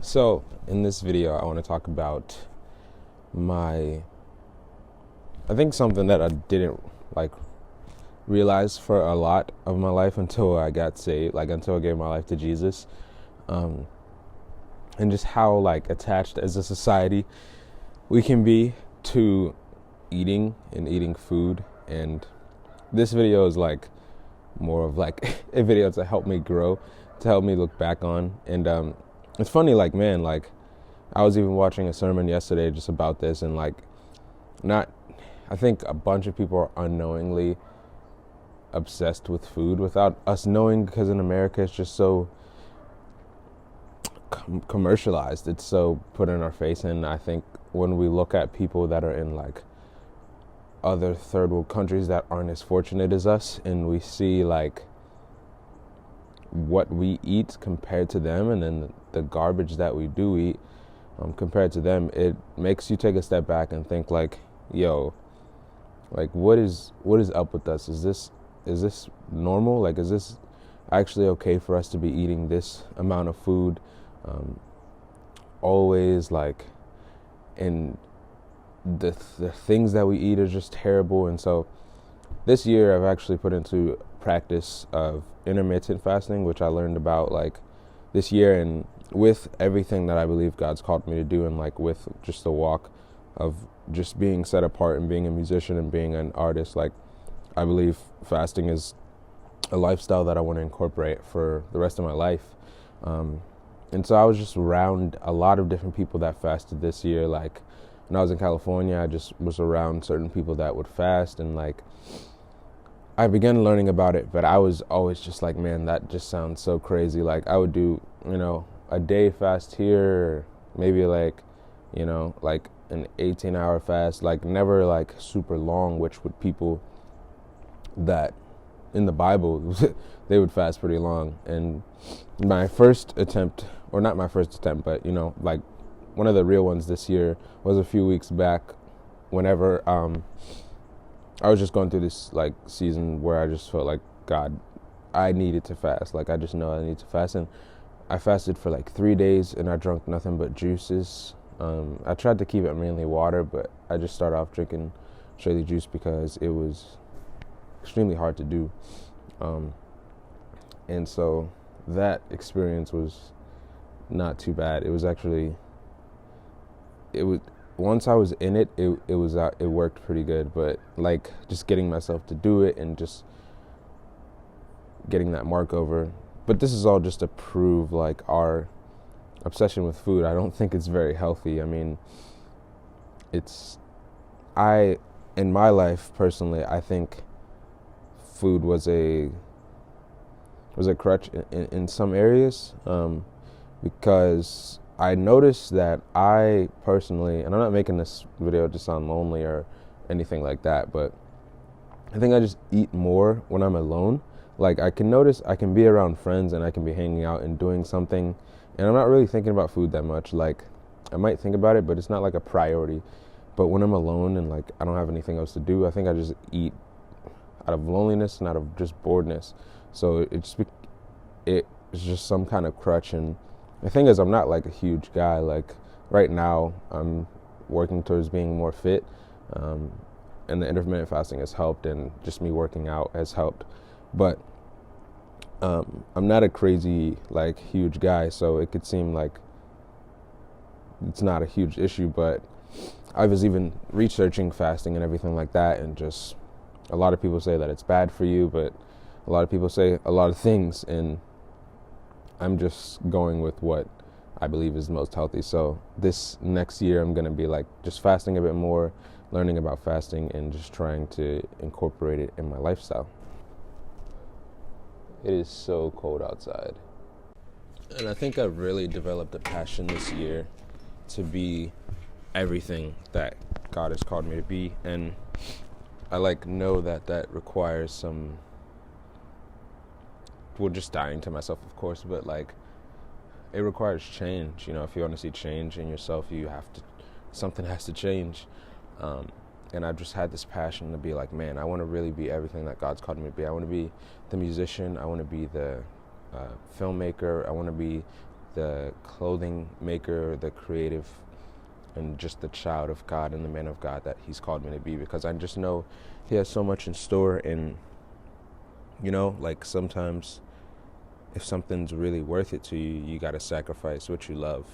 So, in this video, I want to talk about my, I think something that I didn't realize for a lot of my life until I got saved, until I gave my life to Jesus, um, and just how attached as a society we can be to eating and eating food. And this video is more of a video to help me grow, to help me look back on. And it's funny, I was even watching a sermon yesterday just about this, and I think a bunch of people are unknowingly obsessed with food without us knowing, because in America it's just so commercialized. It's so put in our face. And I think when we look at people that are in other third world countries that aren't as fortunate as us, and we see what we eat compared to them, and then the garbage that we do eat compared to them, it makes you take a step back and think yo, what is up with us? Is this normal? Is this actually okay for us to be eating this amount of food always? And the things that we eat are just terrible. And so this year I've actually put into practice of intermittent fasting, which I learned about this year, and with everything that I believe God's called me to do, and with just the walk of just being set apart and being a musician and being an artist, I believe fasting is a lifestyle that I want to incorporate for the rest of my life. And so I was just around a lot of different people that fasted this year. When I was in California, I just was around certain people that would fast, and I began learning about it, but I was always just man, that just sounds so crazy. I would do, a day fast here, maybe an 18-hour fast, never super long, which would people that in the Bible, they would fast pretty long. And my first attempt, or not my first attempt, but one of the real ones this year was a few weeks back, whenever I was just going through this season where I just felt God, I needed to fast. I just know I need to fast. And I fasted for 3 days, and I drank nothing but juices. I tried to keep it mainly water, but I just started off drinking strictly juice because it was extremely hard to do. And so that experience was not too bad. It was actually, once I was in it, it worked pretty good. But just getting myself to do it and just getting that mark over. But this is all just to prove our obsession with food. I don't think it's very healthy. I mean, in my life personally, I think food was a crutch in some areas, because I noticed that I personally, and I'm not making this video to sound lonely or anything like that, but I think I just eat more when I'm alone. I can notice I can be around friends and I can be hanging out and doing something, and I'm not really thinking about food that much. I might think about it, but it's not a priority. But when I'm alone and I don't have anything else to do, I think I just eat out of loneliness and out of just boredness. So it's just some kind of crutch. And the thing is, I'm not a huge guy. Right now, I'm working towards being more fit, and the intermittent fasting has helped, and just me working out has helped. But I'm not a crazy huge guy, so it could seem it's not a huge issue. But I was even researching fasting and everything like that, and just a lot of people say that it's bad for you, but a lot of people say a lot of things, and I'm just going with what I believe is most healthy. So this next year, I'm going to be just fasting a bit more, learning about fasting, and just trying to incorporate it in my lifestyle. It is so cold outside. And I think I've really developed a passion this year to be everything that God has called me to be. And I know that requires some, just dying to myself, of course, but it requires change. If you want to see change in yourself, something has to change. And I've just had this passion to be man, I want to really be everything that God's called me to be. I want to be the musician. I want to be the filmmaker. I want to be the clothing maker, the creative, and just the child of God and the man of God that He's called me to be, because I just know He has so much in store. And, like sometimes if something's really worth it to you, you got to sacrifice what you love.